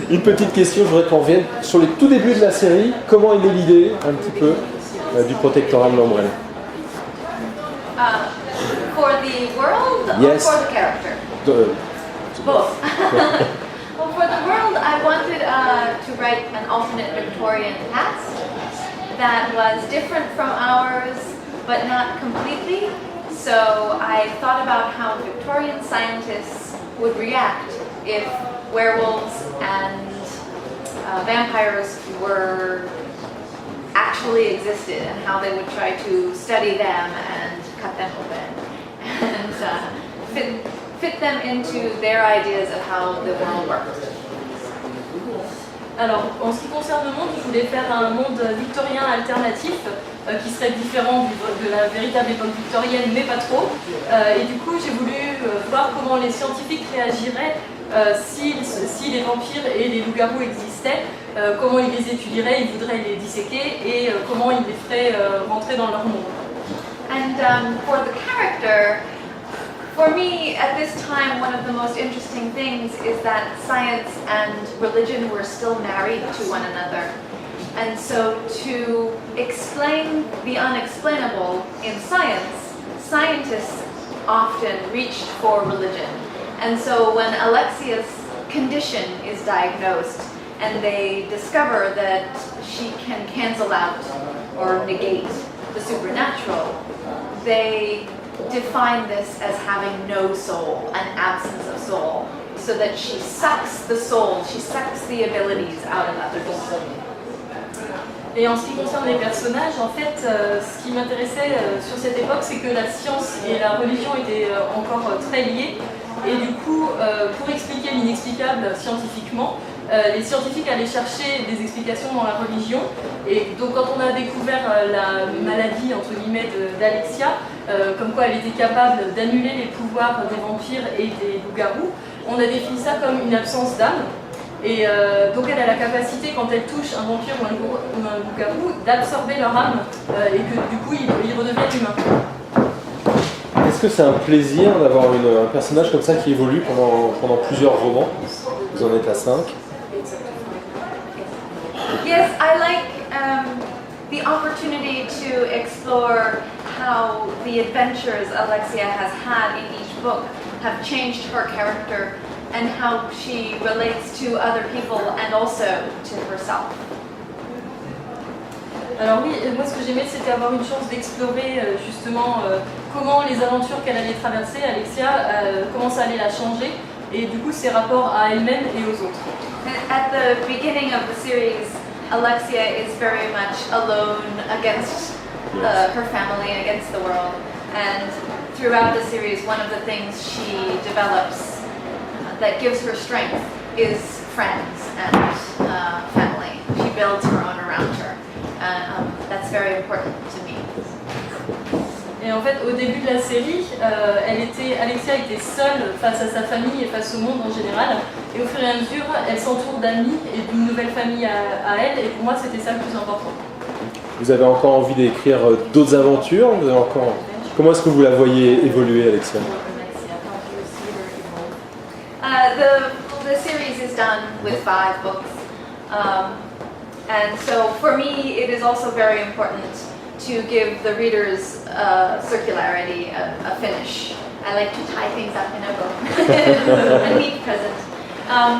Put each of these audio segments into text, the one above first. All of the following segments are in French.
Une petite question, je voudrais qu'on revienne sur les tout débuts de la série. Comment est née l'idée, un petit peu, du protectorat de l'ombrelle? For the world Yes. or for the character? Both. Well, for the world, I wanted to write an alternate Victorian past that was different from ours, but not completely. So I thought about how Victorian scientists would react if werewolves and vampires were actually existed, and how they would try to study them and cut them open and fit them into their ideas of how the world works. Alors, en ce qui concerne le monde, je voulais faire un monde victorien alternatif qui serait différent de la véritable époque victorienne, mais pas trop. Et du coup, j'ai voulu voir comment les scientifiques réagiraient si les vampires et les loups-garous existaient, comment ils les étudieraient, ils voudraient les disséquer et comment ils les feraient rentrer dans leur monde. And for the character, for me, at this time, one of the most interesting things is that science and religion were still married to one another. And so to explain the unexplainable in science, scientists often reached for religion. And so when Alexia's condition is diagnosed and they discover that she can cancel out or negate the supernatural, they define this as having no soul, an absence of soul, so that she sucks the soul, she sucks the abilities out of others. Et en ce qui concerne les personnages, en fait, ce qui m'intéressait sur cette époque, c'est que la science et la religion étaient encore très liées. Et du coup, pour expliquer l'inexplicable scientifiquement, les scientifiques allaient chercher des explications dans la religion. Et donc quand on a découvert la maladie, entre guillemets, d'Alexia, comme quoi elle était capable d'annuler les pouvoirs des vampires et des loups-garous, on a défini ça comme une absence d'âme. Et donc elle a la capacité, quand elle touche un vampire ou un loup-garou, d'absorber leur âme et que du coup ils redeviennent humains. Est-ce que c'est un plaisir d'avoir un personnage comme ça qui évolue pendant plusieurs romans? Vous en êtes à 5. Yes, I like the opportunity to explore how the adventures Alexia has had in each book have changed her character and how she relates to other people and also to herself. Alors oui, moi ce que j'aimais c'était avoir une chance d'explorer justement comment les aventures qu'elle allait traverser, Alexia, comment ça allait la changer et du coup ses rapports à elle-même et aux autres. At the beginning of the series, Alexia is very much alone against her family and against the world. And throughout the series, one of the things she develops that gives her strength is friends and family. She builds her own around her. That's very important to me. Et en fait, au début de la série, Alexia était seule face à sa famille et face au monde en général. Et au fur et à mesure, elle s'entoure d'amis et d'une nouvelle famille à elle. Et pour moi, c'était ça le plus important. Vous avez encore envie d'écrire d'autres aventures? Comment est-ce que vous la voyez évoluer, Alexia? The series is done with 5 books. And so for me, it is also very important to give the readers circularity, a finish. I like to tie things up in a bow, a neat present.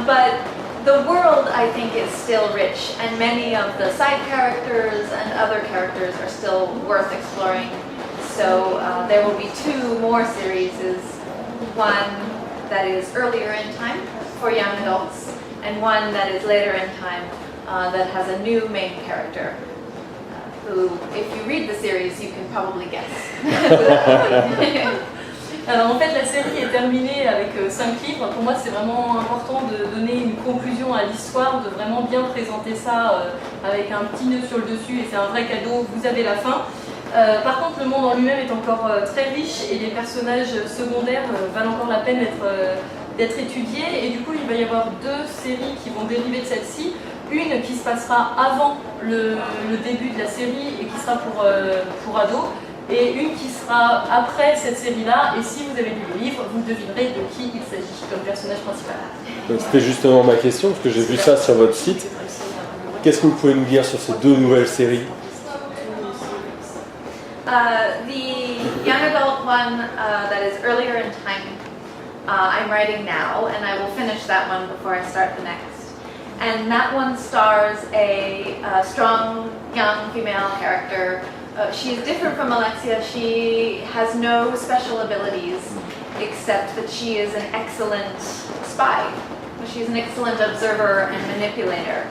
But the world, I think, is still rich, and many of the side characters and other characters are still worth exploring. So there will be 2 more series, one that is earlier in time for young adults, and one that is later in time that has a new main character. Who, if you read the series, you can probably guess. Alors en fait, la série est terminée avec 5 livres. Pour moi, c'est vraiment important de donner une conclusion à l'histoire, de vraiment bien présenter ça avec un petit nœud sur le dessus, et c'est un vrai cadeau. Vous avez la fin. Par contre, le monde en lui-même est encore très riche et les personnages secondaires valent encore la peine d'être étudiés. Et du coup, il va y avoir 2 séries qui vont dériver de celle-ci. Une qui se passera avant le début de la série et qui sera pour ados, et une qui sera après cette série-là. Et si vous avez lu le livre, vous devinerez de qui il s'agit comme personnage principal. Donc c'était justement ma question, parce que j'ai vu ça sur votre site. Qu'est-ce que vous pouvez nous dire sur ces deux nouvelles séries? The young adult one that is earlier in time, I'm writing now, and I will finish that one before I start the next. And that one stars a strong young female character. She is different from Alexia. She has no special abilities except that she is an excellent spy. She's an excellent observer and manipulator.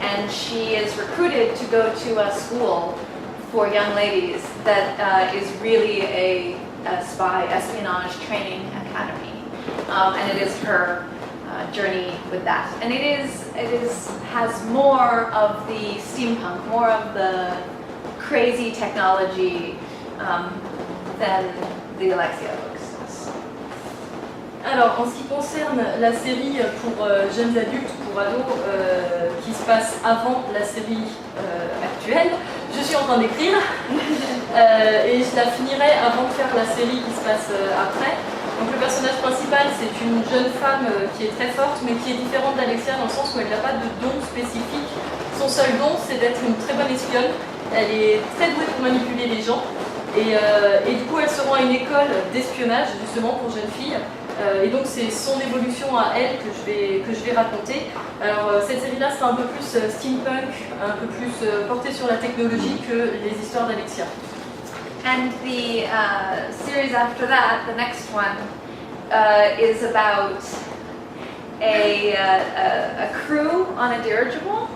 And she is recruited to go to a school for young ladies that is really a spy espionage training academy. And it is her journey with that. And it has more of the steampunk, more of the crazy technology than the Alexia books. Alors, en ce qui concerne la série pour jeunes adultes, pour ados, qui se passe avant la série actuelle, je suis en train d'écrire et je la finirai avant de faire la série qui se passe après. Donc le personnage principal, c'est une jeune femme qui est très forte, mais qui est différente d'Alexia dans le sens où elle n'a pas de don spécifique. Son seul don, c'est d'être une très bonne espionne. Elle est très douée pour manipuler les gens. Et du coup, elle se rend à une école d'espionnage, justement, pour jeunes filles. Et donc, c'est son évolution à elle que je vais raconter. Alors, cette série-là sera un peu plus steampunk, un peu plus portée sur la technologie que les histoires d'Alexia. And the series after that, the next one, is about a crew on a dirigible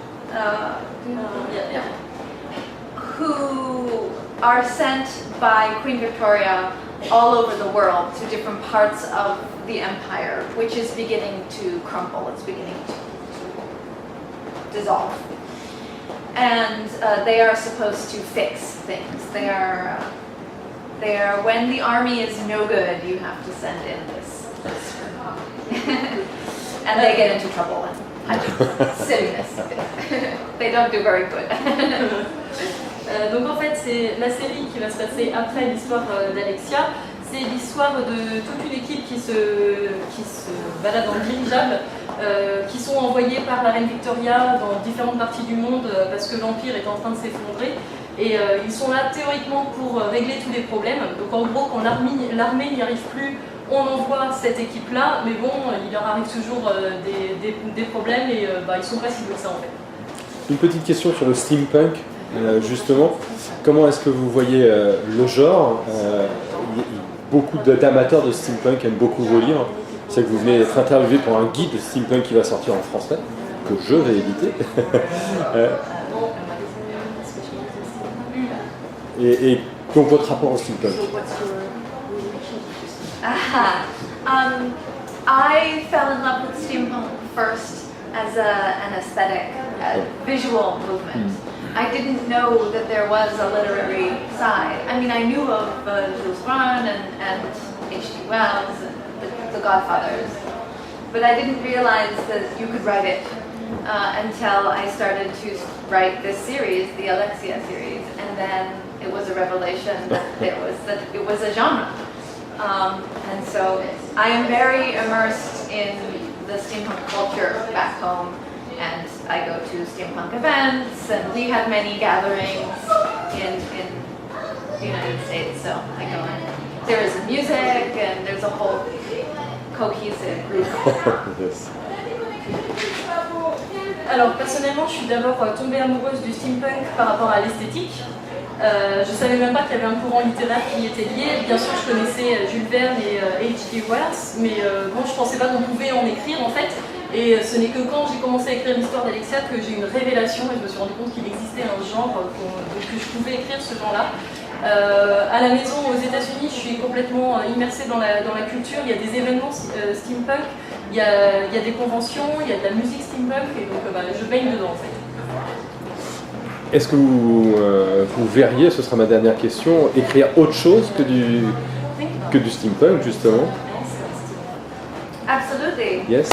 who are sent by Queen Victoria all over the world to different parts of the empire, which is beginning to crumble, it's beginning to dissolve. And they are supposed to fix things. They are when the army is no good, you have to send in this and they get into trouble and silliness. They don't do very good. Donc en fait, c'est la série qui va se passer après l'histoire d'Alexia. C'est l'histoire de toute une équipe qui se balade en dirigeable, qui sont envoyés par la reine Victoria dans différentes parties du monde parce que l'Empire est en train de s'effondrer. Et ils sont là théoriquement pour régler tous les problèmes. Donc en gros, quand l'armée n'y arrive plus, on envoie cette équipe-là, mais bon, il leur arrive toujours des problèmes et ils sont pas si doués que ça en fait. Une petite question sur le steampunk, justement. Comment est-ce que vous voyez le genre? Beaucoup d'amateurs de steampunk aiment beaucoup vos livres. Je sais que vous venez d'être interviewé pour un guide de steampunk qui va sortir en français, que je vais éditer. Et donc votre rapport au steampunk? I fell in love with steampunk first as an aesthetic, visual movement. I didn't know that there was a literary side. I mean, I knew of Jules Verne and H.G. Wells and the Godfathers, but I didn't realize that you could write it until I started to write this series, the Alexia series, and then it was a revelation that it was a genre. And so I am very immersed in the steampunk culture back home, and I go to steampunk events, and we have many gatherings in the United States, so I go in. There is music, and there's a whole cohesive group. Yes. Alors personnellement, je suis d'abord tombée amoureuse du steampunk par rapport à l'esthétique. Je ne savais même pas qu'il y avait un courant littéraire qui y était lié. Bien sûr, je connaissais Jules Verne et H.G. Wells, mais bon, je ne pensais pas qu'on pouvait en écrire en fait. Et ce n'est que quand j'ai commencé à écrire l'histoire d'Alexia que j'ai eu une révélation et je me suis rendu compte qu'il existait un genre, que je pouvais écrire ce genre-là. À la maison aux États-Unis, je suis complètement immersée dans la culture. Il y a des événements steampunk, il y a des conventions, il y a de la musique steampunk, et donc je baigne dedans en fait. Est-ce que vous verriez, ce sera ma dernière question, écrire autre chose que du steampunk, justement? Absolutely. Yes.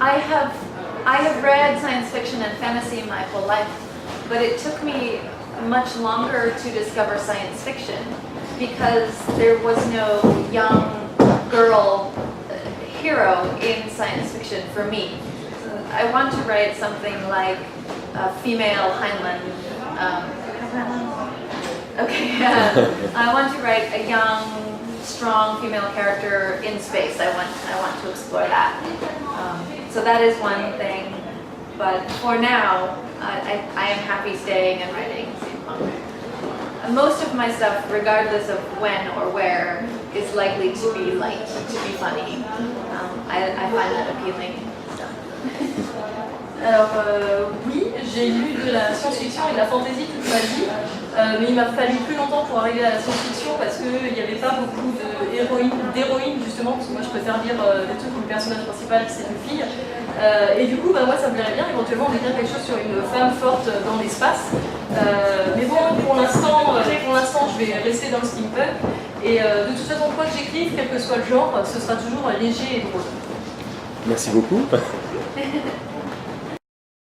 I have read science fiction and fantasy my whole life, but it took me much longer to discover science fiction because there was no young girl hero in science fiction for me. So I want to write something like a female Heinlein. I want to write a young, strong female character in space. I want to explore that. So that is one thing. But for now, I am happy staying and writing steampunk. Most of my stuff, regardless of when or where, is likely to be light, to be funny. I find that appealing. So. Alors oui, j'ai lu de la science-fiction et de la fantasy toute ma vie, mais il m'a fallu plus longtemps pour arriver à la science-fiction parce qu'il n'y avait pas beaucoup d'héroïnes justement, parce que moi je préfère lire des trucs où le personnage principal c'est une fille. Et du coup, moi ça me plairait bien éventuellement d'écrire quelque chose sur une femme forte dans l'espace. Mais bon, pour l'instant, je vais rester dans le steampunk. Et de toute façon, quoi que j'écrive, quel que soit le genre, ce sera toujours léger et drôle. Merci beaucoup.